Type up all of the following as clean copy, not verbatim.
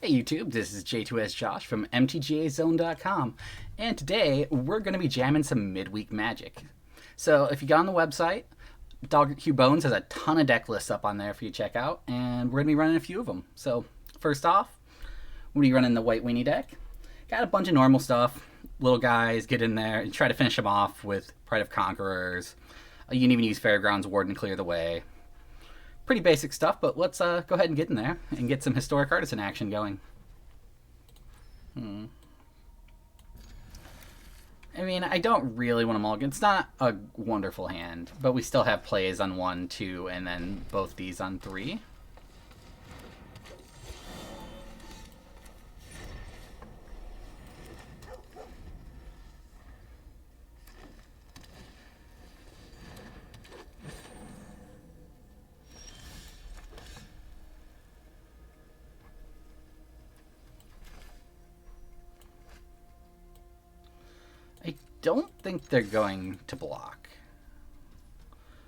Hey YouTube, this is J2S Josh from MTGAZone.com, and today we're going to be jamming some midweek magic. So if you go on the website, Dog Hugh Bones has a ton of deck lists up on there for you to check out, and we're going to be running a few of them. So first off, we're going to be running the white weenie deck. Got a bunch of normal stuff, little guys, get in there and try to finish them off with Pride of Conquerors. You can even use Fairgrounds Warden to clear the way. Pretty basic stuff, but let's go ahead and get in there and get some historic artisan action going. I mean, I don't really want to mulligan. It's not a wonderful hand, but we still have plays on 1, 2, and then both these on 3. I don't think they're going to block,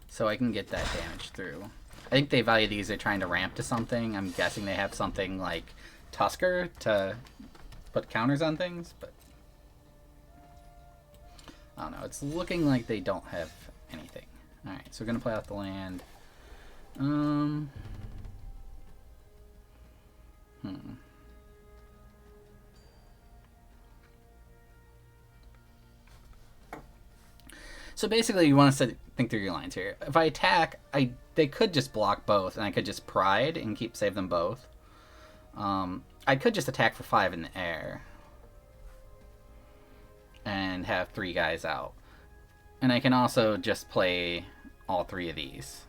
so I can get that damage through. I think they value these. They're trying to ramp to something. I'm guessing they have something like Tusker to put counters on things, but I don't know. It's looking like they don't have anything. Alright, so we're going to play out the land. So basically, you want to think through your lines here. If I attack, they could just block both, and I could just Pride and save them both. I could just attack for 5 in the air and have 3 guys out. And I can also just play all 3 of these.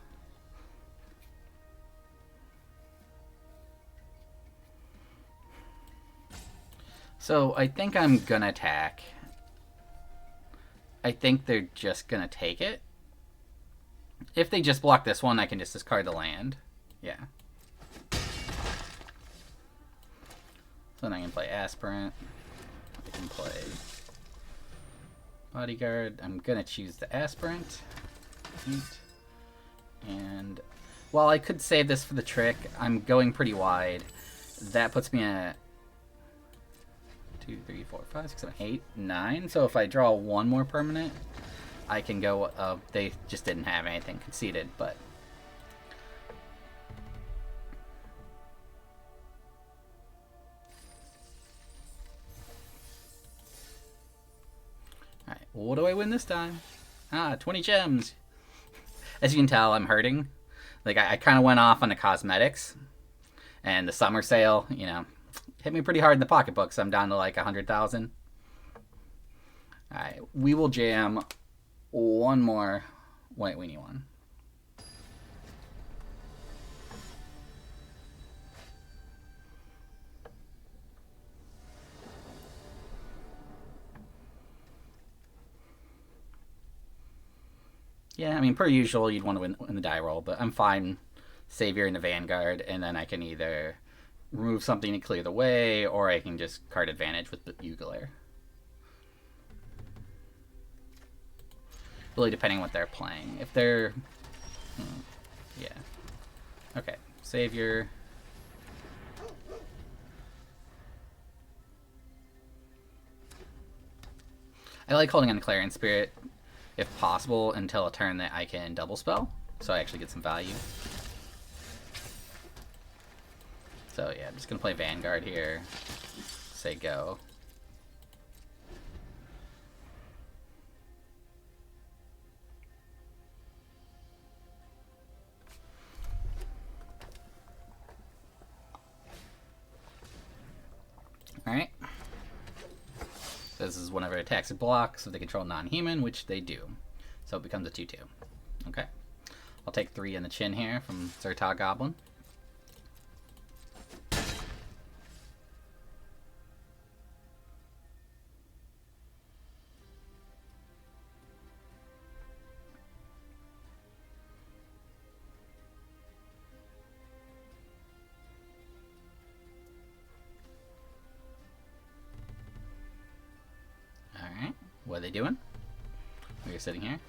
So I think I'm gonna attack. I think they're just gonna take it. If they just block this one, I can just discard the land. Yeah. So then I can play Aspirant. I can play Bodyguard. I'm gonna choose the Aspirant. And while I could save this for the trick, I'm going pretty wide. That puts me at 2, 3, 4, 5, 6, 7, 8, 9. So if I draw one more permanent, I can go. They just didn't have anything conceded, but all right. Well, what do I win this time? 20 gems. As you can tell, I'm hurting. Like I kind of went off on the cosmetics, and the summer sale, hit me pretty hard in the pocketbook, so I'm down to like 100,000. Alright, we will jam one more white weenie one. Yeah, I mean, per usual, you'd want to win the die roll, but I'm fine Savior in the Vanguard, and then I can either remove something to clear the way, or I can just card advantage with the Uglair. Really depending on what they're playing. If they're... yeah. Okay, Savior. I like holding on to Clarion Spirit, if possible, until a turn that I can double spell, so I actually get some value. So yeah, I'm just gonna play Vanguard here. Say go. Alright. This is whenever it attacks or blocks, if they control non-human, which they do. So it becomes a 2-2. Okay. I'll take 3 in the chin here from Zertog Goblin. What are they doing? We're sitting here.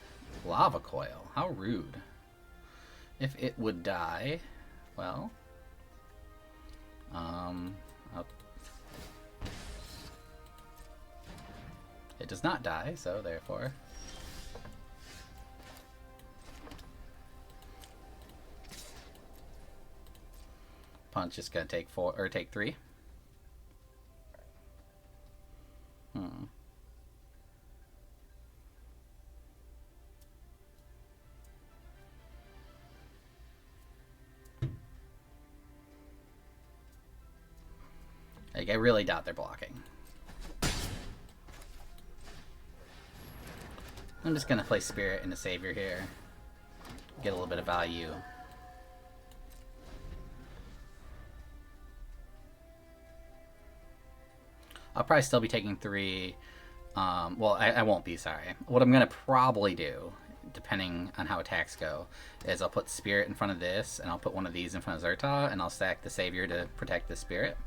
Lava Coil. How rude. If it would die, well, Oh. It does not die, so therefore... Punch is gonna take 4 or take 3. Like, I really doubt they're blocking. I'm just gonna play Spirit and a Savior here. Get a little bit of value. I'll probably still be taking 3. Well, I won't be, sorry. What I'm gonna probably do, depending on how attacks go, is I'll put Spirit in front of this, and I'll put one of these in front of Zerta, and I'll stack the Savior to protect the Spirit.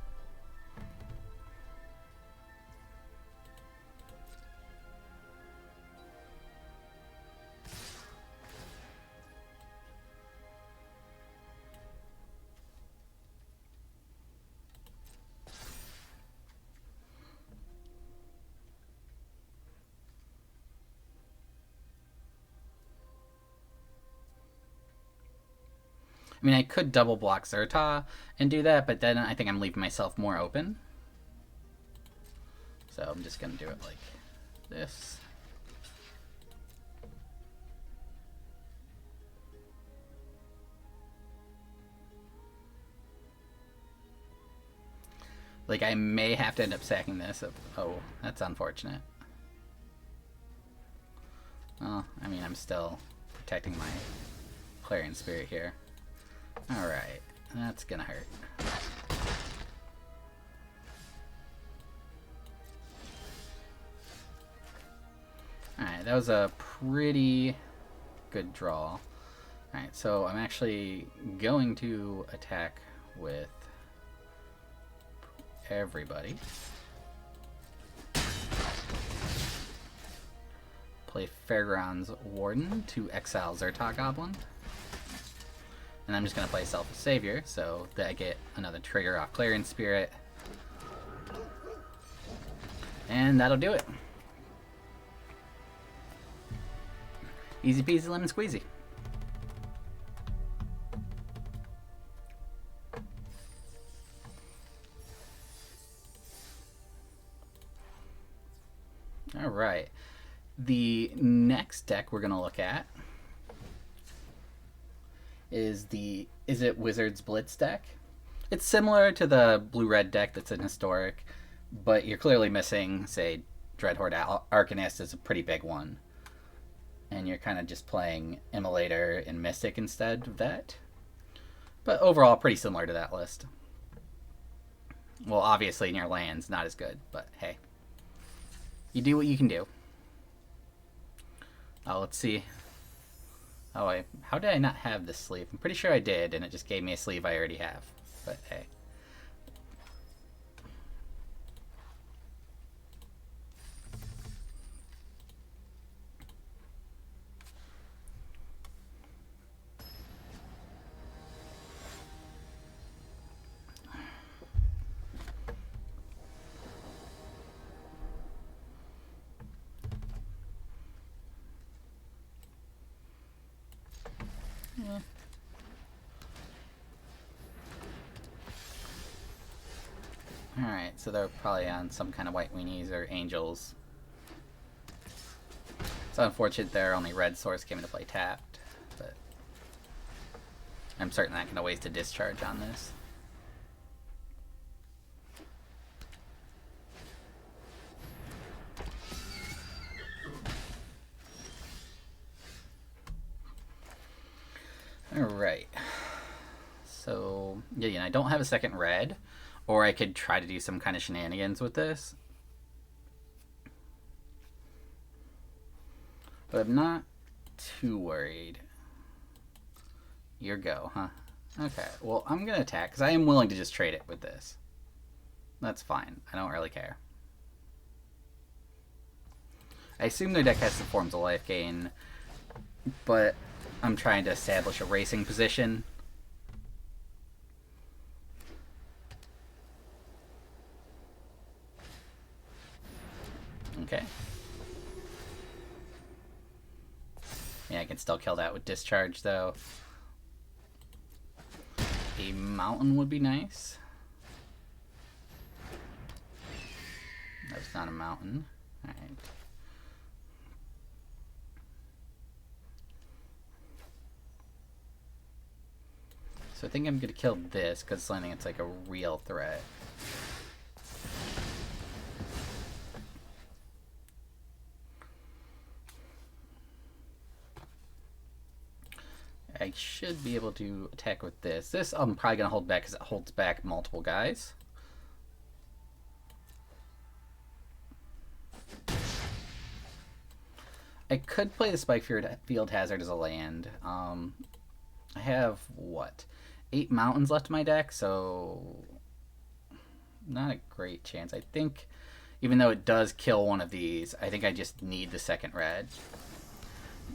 I mean, I could double block Zerta and do that, but then I think I'm leaving myself more open. So I'm just going to do it like this. Like, I may have to end up sacking this. Oh, that's unfortunate. Well, I mean, I'm still protecting my Clarion Spirit here. Alright, that's gonna hurt. Alright, that was a pretty good draw. Alright, so I'm actually going to attack with everybody. Play Fairgrounds Warden to exile Zerta Goblin. And I'm just going to play Selfless Savior, so that I get another trigger off Clarion Spirit. And that'll do it. Easy peasy lemon squeezy. Alright. The next deck we're going to look at is the Izzet Wizards Blitz deck. It's similar to the blue-red deck that's in Historic, but you're clearly missing, say, Dreadhorde Arcanist is a pretty big one. And you're kind of just playing Immolator and Mystic instead of that. But overall, pretty similar to that list. Well, obviously in your lands, not as good, but hey. You do what you can do. Let's see. Oh, how did I not have this sleeve? I'm pretty sure I did, and it just gave me a sleeve I already have. But hey. Yeah. Alright, so they're probably on some kind of white weenies or angels. It's unfortunate their only red source came into play tapped, but I'm certainly not going to waste a discharge on this. Alright, so yeah, I don't have a second red, or I could try to do some kind of shenanigans with this. But I'm not too worried. Your go, huh? Okay, well, I'm going to attack, because I am willing to just trade it with this. That's fine. I don't really care. I assume their deck has some forms of life gain, but I'm trying to establish a racing position. Okay. Yeah, I can still kill that with discharge, though. A mountain would be nice. That's not a mountain. Alright. So I think I'm going to kill this, because I think it's like a real threat. I should be able to attack with this. This I'm probably going to hold back because it holds back multiple guys. I could play the Spike Field Hazard as a land. I have, what, 8 mountains left in my deck, so not a great chance. I think, even though it does kill one of these, I think I just need the second red.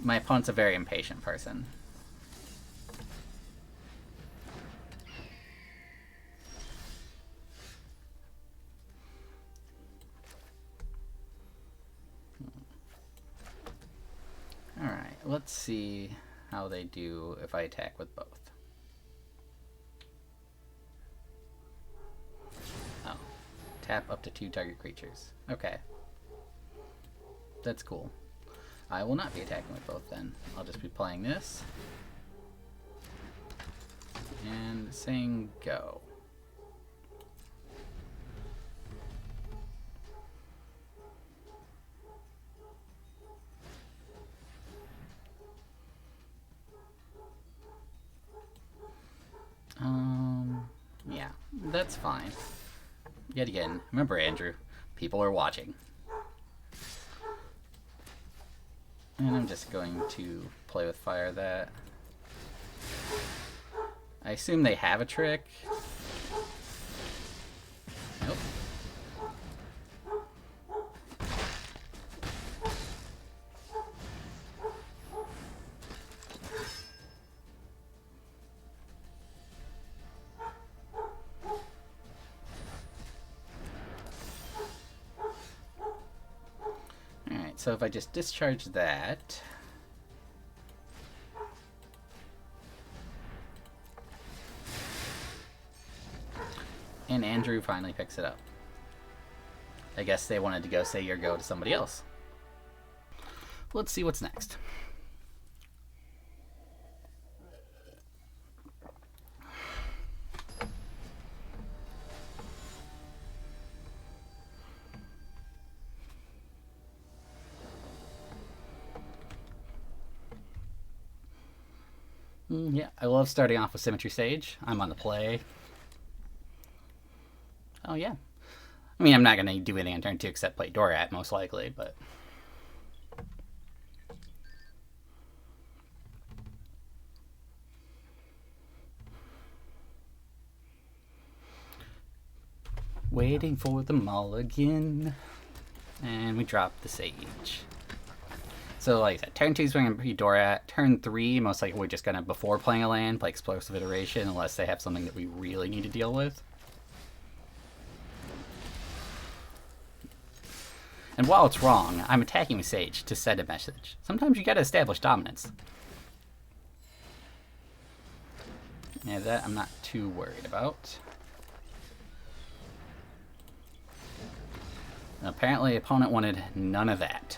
My opponent's a very impatient person. Alright, let's see how they do if I attack with both. Oh. Tap up to 2 target creatures. Okay. That's cool. I will not be attacking with both then. I'll just be playing this. And saying go. Yeah, that's fine. Yet again, remember, Andrew, people are watching. And I'm just going to play with fire that. I assume they have a trick. Nope. So if I just discharge that, and Andrew finally picks it up. I guess they wanted to go say your go to somebody else. Let's see what's next. Yeah, I love starting off with Symmetry Sage. I'm on the play. Oh, yeah. I mean, I'm not going to do anything on turn 2 except play Dorat, most likely, but... Waiting for the mulligan. And we drop the Sage. So, like I said, turn 2 is going to be Dorat. Turn 3, most likely we're just going to, before playing a land, play Explosive Iteration, unless they have something that we really need to deal with. And while it's wrong, I'm attacking with Sage to send a message. Sometimes you gotta establish dominance. Yeah, that I'm not too worried about. And apparently, the opponent wanted none of that.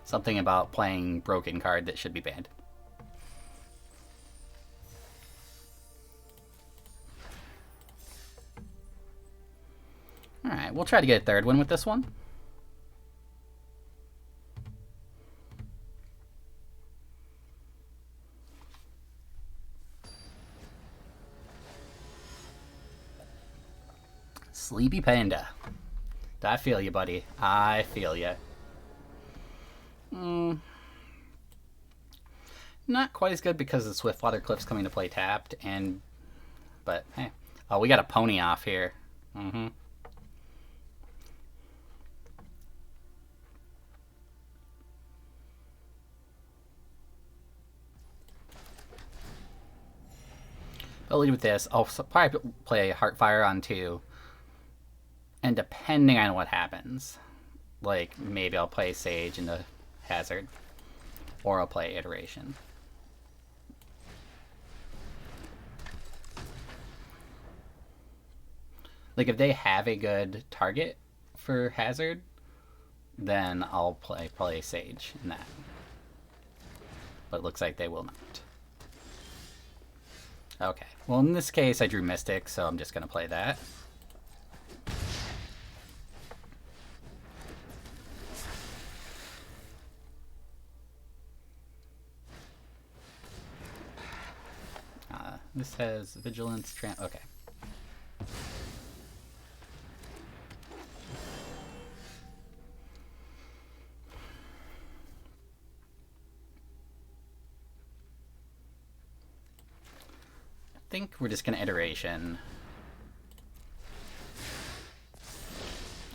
Something about playing broken card that should be banned. Alright, we'll try to get a third win with this one. Sleepy Panda. I feel you, buddy. I feel you. Not quite as good because the Swiftwater Cliff's coming to play tapped, but hey. Oh, we got a pony off here. I'll lead with this. I'll probably play Heartfire on 2. And depending on what happens, like maybe I'll play Sage into Hazard, or I'll play Iteration. Like if they have a good target for Hazard, then I'll play Sage in that. But it looks like they will not. Okay, well in this case I drew Mystic, so I'm just going to play that. This has Vigilance, okay. I think we're just going to Iteration.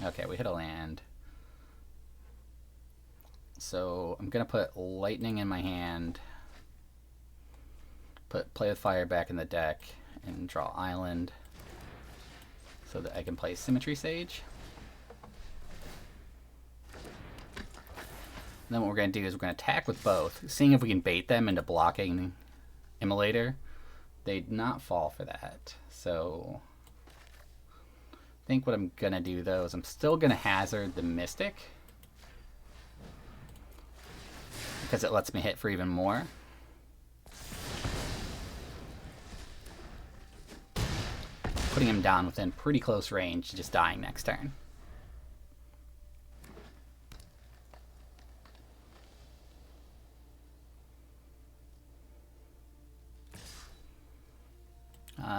Okay, we hit a land. So I'm going to put Lightning in my hand. Play with Fire back in the deck and draw Island so that I can play Symmetry Sage. And then what we're going to do is we're going to attack with both, seeing if we can bait them into blocking Immolator. They did not fall for that. So I think what I'm going to do though is I'm still going to Hazard the Mystic because it lets me hit for even more. Putting him down within pretty close range to just dying next turn.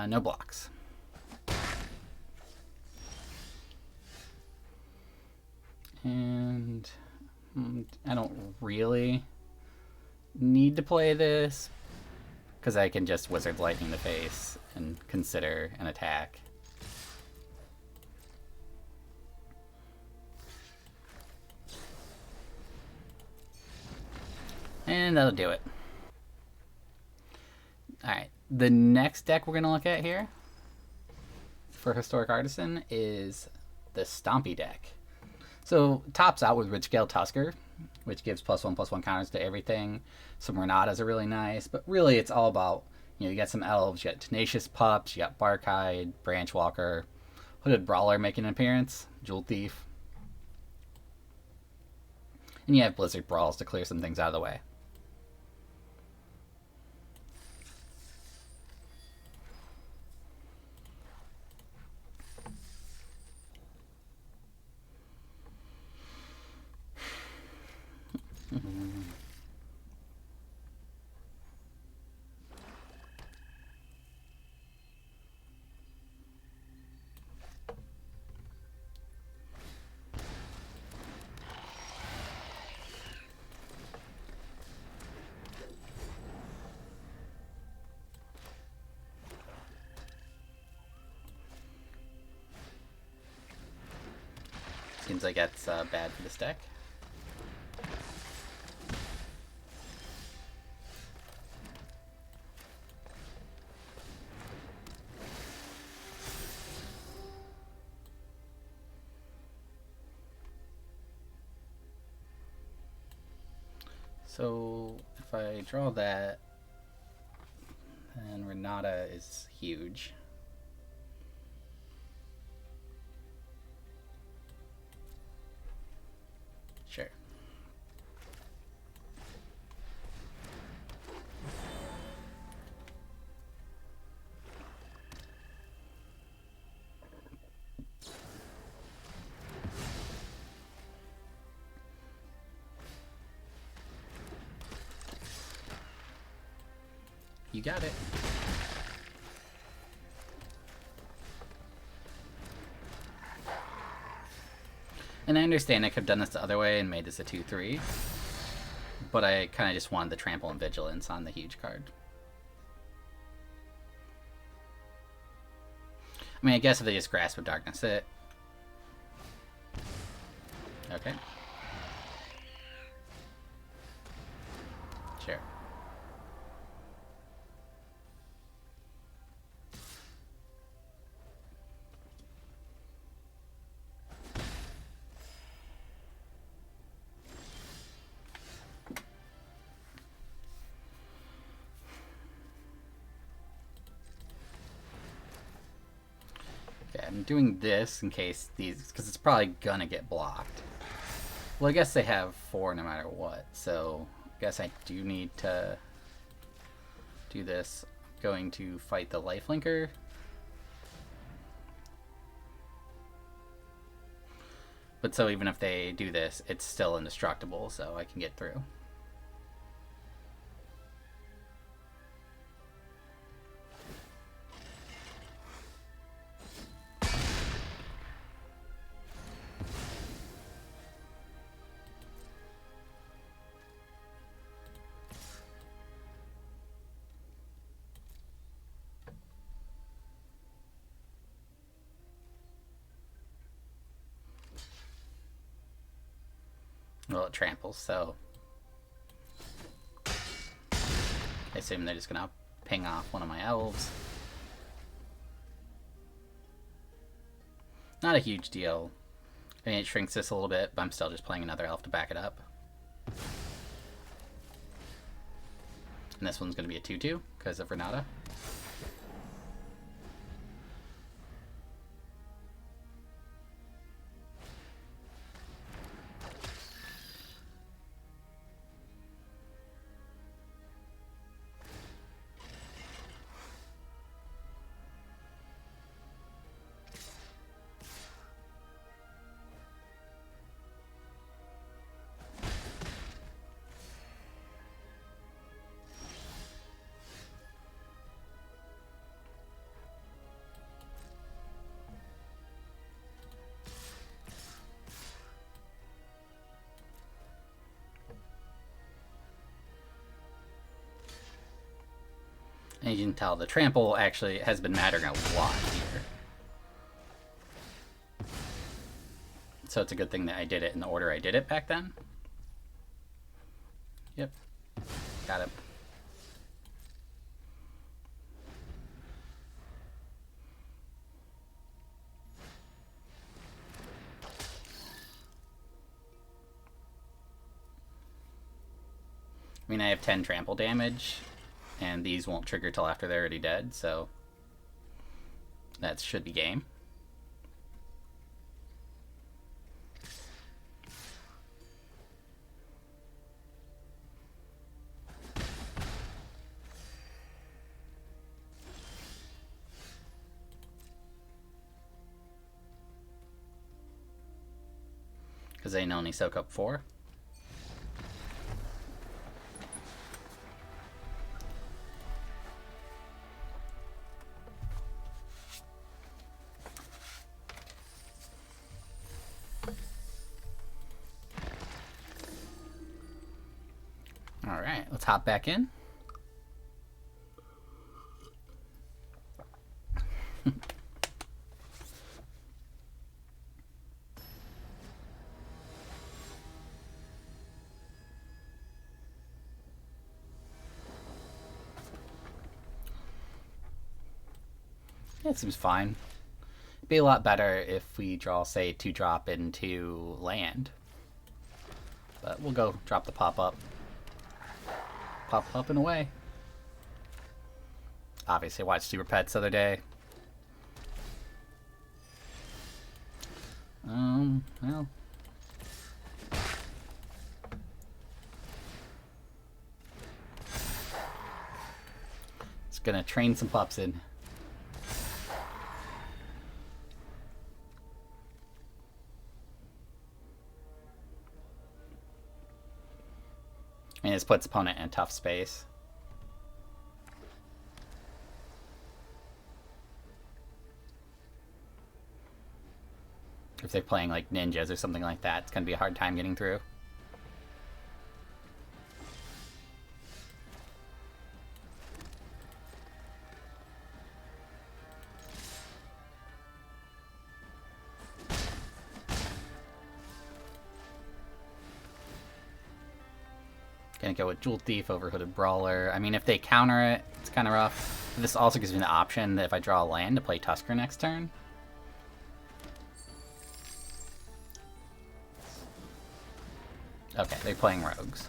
No blocks. And I don't really need to play this because I can just Wizard Lightning the face and consider an attack. And that'll do it. Alright, the next deck we're going to look at here for Historic Artisan is the Stompy deck. So tops out with Ridgecale Tusker, which gives +1/+1 counters to everything. Some Renatas are really nice, but really it's all about, you got some elves, you got Tenacious Pups, you got Barkhide, Branchwalker, Hooded Brawler making an appearance, Jewel Thief. And you have Blizzard Brawls to clear some things out of the way. Seems like that's bad for this deck. So if I draw that, then Renata is huge. Sure. You got it. And I understand I could have done this the other way and made this a 2/3, but I kind of just wanted the Trample and Vigilance on the huge card. I mean, I guess if they just Grasp of Darkness it. Okay. Sure. I'm doing this in case these, because it's probably gonna get blocked. Well, I guess they have 4 no matter what, so I guess I do need to do this. I'm going to fight the lifelinker. But so even if they do this, it's still indestructible, so I can get through. Well, it tramples, so I assume they're just gonna ping off one of my elves. Not a huge deal. I mean, it shrinks this a little bit, but I'm still just playing another elf to back it up. And this one's gonna be a 2/2 because of Renata. And you can tell the trample actually has been mattering a lot here. So it's a good thing that I did it in the order I did it back then. Yep. Got it. I mean, I have 10 trample damage, and these won't trigger till after they're already dead, so that should be game. Because they only soak up 4. Alright, let's hop back in. It seems fine. It'd be a lot better if we draw, say, 2-drop into land. But we'll go drop the pop-up. Pop up and away. Obviously, I watched Super Pets the other day. Well. It's gonna train some pups in. I mean, this puts opponent in a tough space. If they're playing like ninjas or something like that, it's going to be a hard time getting through. Gonna go with Jewel Thief over Hooded Brawler. I mean, if they counter it, it's kind of rough. But this also gives me the option that if I draw a land to play Tusker next turn. Okay, they're playing rogues.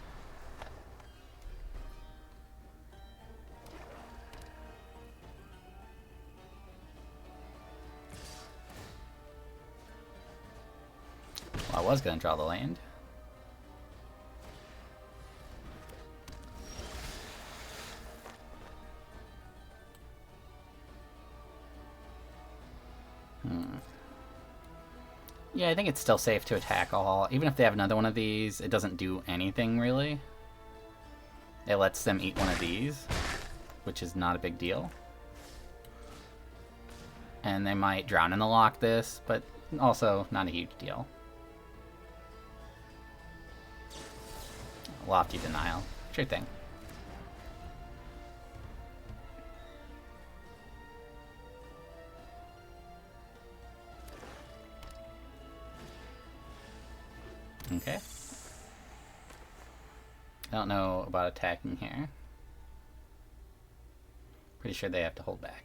I was going to draw the land. Yeah, I think it's still safe to attack all. Even if they have another one of these, it doesn't do anything, really. It lets them eat one of these, which is not a big deal. And they might drown in the lock this, but also not a huge deal. Lofty Denial. Sure thing. Okay. I don't know about attacking here. Pretty sure they have to hold back.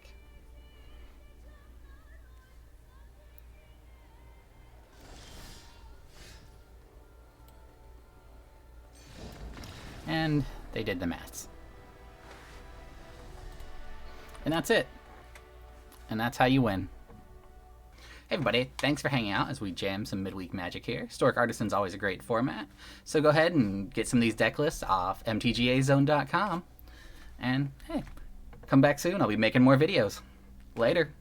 And they did the maths. And that's it. And that's how you win. Hey everybody, thanks for hanging out as we jam some midweek magic here. Historic Artisan's always a great format. So go ahead and get some of these deck lists off MTGazone.com. And hey, come back soon. I'll be making more videos. Later.